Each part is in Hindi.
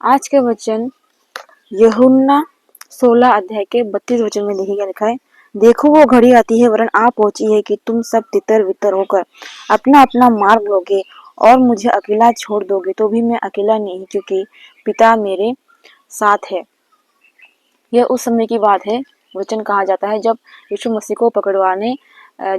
आज के वचन यूहन्ना 16 अध्याय के 32 वचन में लिखा है, देखो वो घड़ी आती है वरन आ पहुंची है कि तुम सब तितर बितर होकर अपना अपना मार्ग लोगे और मुझे अकेला छोड़ दोगे, तो भी मैं अकेला नहीं, क्योंकि पिता मेरे साथ है। यह उस समय की बात है। वचन कहा जाता है जब यीशु मसीह को पकड़वाने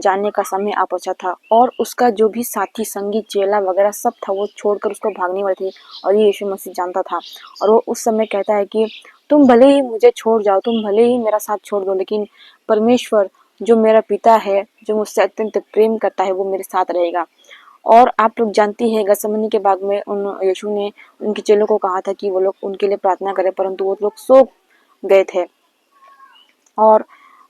जाने का समय आ पहुंचा था और उसका जो भी साथी संगी चेला वगैरह सब था वो छोड़कर उसको भागने वाले थे और ये यीशु मसीह जानता था। और वो उस समय कहता है कि तुम भले ही मुझे छोड़ जाओ, तुम भले ही मेरा साथ छोड़ दो, लेकिन परमेश्वर जो मेरा पिता है, जो मुझसे अत्यंत प्रेम करता है, वो मेरे साथ रहेगा। और आप लोग जानती है गतसमनी के बाग में यीशु ने उनके चेलों को कहा था कि वो लोग उनके लिए प्रार्थना करें, परंतु वो लोग सो गए थे और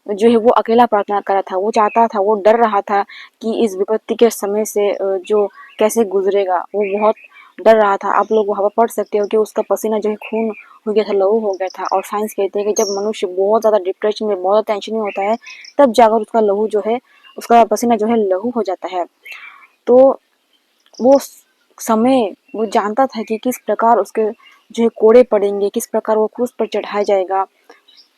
जो है वो अकेला प्रार्थना कर रहा था। वो चाहता था, वो डर रहा था कि इस विपत्ति के समय से जो कैसे गुजरेगा, वो बहुत डर रहा था। आप लोग वहाँ पर पढ़ सकते हो कि उसका पसीना जो है खून हो गया था, लहू हो गया था। और साइंस कहते हैं कि जब मनुष्य बहुत ज़्यादा डिप्रेशन में, बहुत टेंशन में होता है, तब जाकर उसका लहू जो है, उसका पसीना जो है लहू हो जाता है। तो वो समय वो जानता था कि किस प्रकार उसके जो है कोड़े पड़ेंगे, किस प्रकार वो क्रूस पर चढ़ाया जाएगा।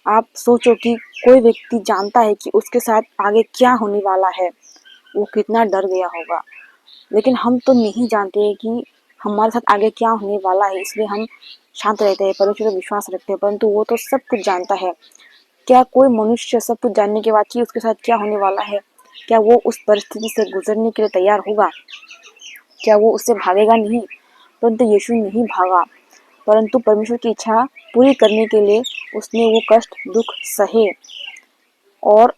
आप सोचो कि कोई व्यक्ति जानता है कि उसके साथ आगे क्या होने वाला है, वो कितना डर गया होगा। लेकिन हम तो नहीं जानते कि हमारे साथ आगे क्या होने वाला है, इसलिए हम शांत रहते हैं, परमेश्वर पर विश्वास रखते हैं, परंतु वो तो सब कुछ जानता है। क्या कोई मनुष्य सब कुछ जानने के बाद कि उसके साथ क्या होने वाला है, क्या वो उस परिस्थिति से गुजरने के लिए तैयार होगा? क्या वो उससे भागेगा? नहीं। परंतु यीशु नहीं भागा, परंतु परमेश्वर की इच्छा पूरी करने के लिए उसने वो कष्ट दुख सहे। और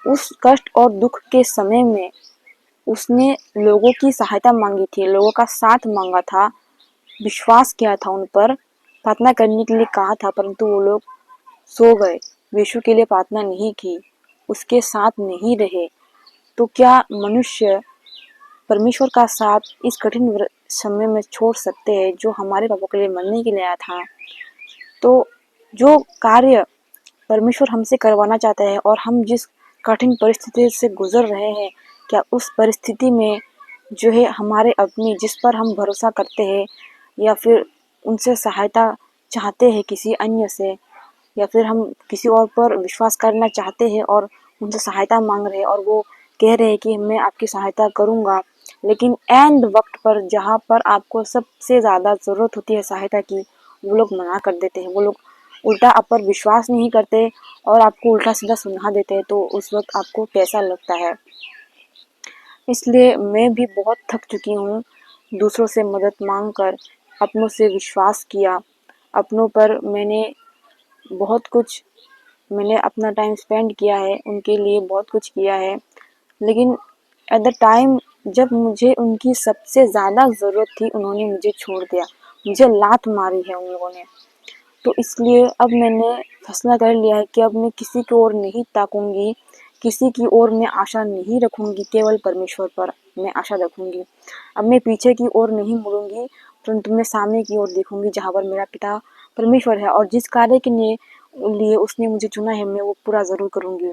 उस कष्ट और दुख के समय में उसने लोगों की सहायता मांगी थी, लोगों का साथ मांगा था, विश्वास किया था उन पर, प्रार्थना करने के लिए कहा था, परंतु वो लोग सो गए, यीशु के लिए प्रार्थना नहीं की, उसके साथ नहीं रहे। तो क्या मनुष्य परमेश्वर का साथ इस कठिन समय में छोड़ सकते हैं, जो हमारे पापों के लिए मरने के लिए आया था? तो जो कार्य परमेश्वर हमसे करवाना चाहता है और हम जिस कठिन परिस्थिति से गुजर रहे हैं, क्या उस परिस्थिति में जो है हमारे अपने जिस पर हम भरोसा करते हैं, या फिर उनसे सहायता चाहते हैं किसी अन्य से, या फिर हम किसी और पर विश्वास करना चाहते हैं और उनसे सहायता मांग रहे हैं और वो कह रहे हैं कि मैं आपकी सहायता करूँगा, लेकिन एंड वक्त पर जहाँ पर आपको सबसे ज़्यादा ज़रूरत होती है सहायता की, वो लोग मना कर देते हैं, वो लोग उल्टा आप पर विश्वास नहीं करते और आपको उल्टा सीधा सुना देते हैं, तो उस वक्त आपको कैसा लगता है? इसलिए मैं भी बहुत थक चुकी हूँ दूसरों से मदद मांग कर, अपनों से विश्वास किया, अपनों पर मैंने अपना टाइम स्पेंड किया है, उनके लिए बहुत कुछ किया है, लेकिन एट द टाइम जब मुझे उनकी सबसे ज़्यादा ज़रूरत थी, उन्होंने मुझे छोड़ दिया, मुझे लात मारी है उन लोगों ने। तो इसलिए अब मैंने फैसला कर लिया है कि अब मैं किसी की ओर नहीं ताकूंगी, किसी की ओर मैं आशा नहीं रखूंगी, केवल परमेश्वर पर मैं आशा रखूंगी। अब मैं पीछे की ओर नहीं मुड़ूंगी, परंतु मैं सामने की ओर देखूंगी, जहाँ पर मेरा पिता परमेश्वर है और जिस कार्य के लिए उसने मुझे चुना है, मैं वो पूरा ज़रूर करूंगी।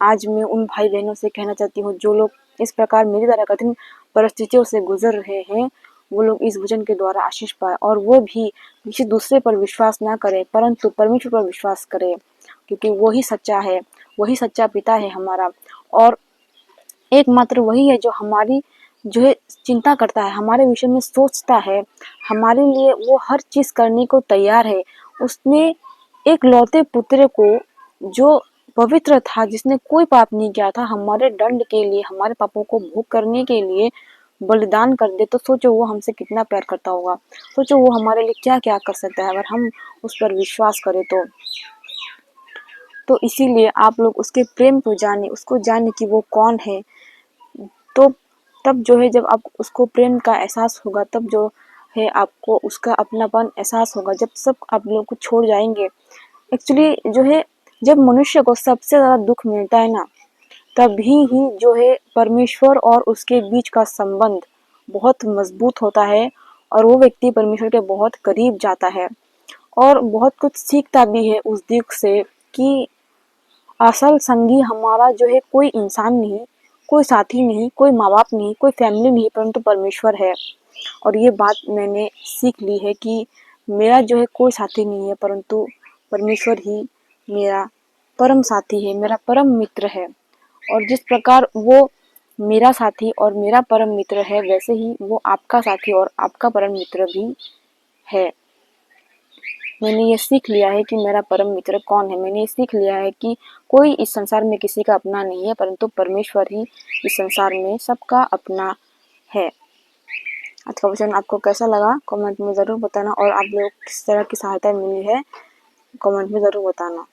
आज मैं उन भाई बहनों से कहना चाहती हूँ जो लोग इस प्रकार मेरी तरह कठिन परिस्थितियों से गुजर रहे हैं, वो लोग इस वचन के द्वारा आशीष पाए और वो भी किसी दूसरे पर विश्वास ना करें, परंतु परमेश्वर पर विश्वास करें, क्योंकि वही सच्चा है, वही सच्चा पिता है हमारा, और एकमात्र वही है जो हमारी जो है चिंता करता है, हमारे विषय में सोचता है, हमारे लिए वो हर चीज करने को तैयार है। उसने एक लौते पुत्र को जो पवित्र था, जिसने कोई पाप नहीं किया था, हमारे दंड के लिए, हमारे पापों को भोग करने के लिए बलिदान कर दे, तो सोचो वो हमसे कितना प्यार करता होगा, सोचो वो हमारे लिए क्या क्या कर सकता है अगर हम उस पर विश्वास करें तो इसीलिए आप लोग उसके प्रेम को जाने, उसको जाने कि वो कौन है। तो तब जो है जब आप उसको प्रेम का एहसास होगा, तब जो है आपको उसका अपनापन एहसास होगा, जब सब आप लोग को छोड़ जाएंगे। एक्चुअली जो है जब मनुष्य को सबसे ज़्यादा दुख मिलता है ना, तभी ही जो है परमेश्वर और उसके बीच का संबंध बहुत मजबूत होता है और वो व्यक्ति परमेश्वर के बहुत करीब जाता है और बहुत कुछ सीखता भी है उस दुख से, कि असल संगी हमारा जो है कोई इंसान नहीं, कोई साथी नहीं, कोई माँ बाप नहीं, कोई फैमिली नहीं, परंतु परमेश्वर है। और ये बात मैंने सीख ली है कि मेरा जो है कोई साथी नहीं है, परंतु परमेश्वर ही मेरा परम साथी है, मेरा परम मित्र है। और जिस प्रकार वो मेरा साथी और मेरा परम मित्र है, वैसे ही वो आपका साथी और आपका परम मित्र भी है। मैंने ये सीख लिया है कि मेरा परम मित्र कौन है। मैंने ये सीख लिया है कि कोई इस संसार में किसी का अपना नहीं है, परंतु परमेश्वर ही इस संसार में सबका अपना है। आज का वचन आपको कैसा लगा कमेंट में ज़रूर बताना, और आप लोग किस तरह की सहायता मिली है कमेंट में ज़रूर बताना।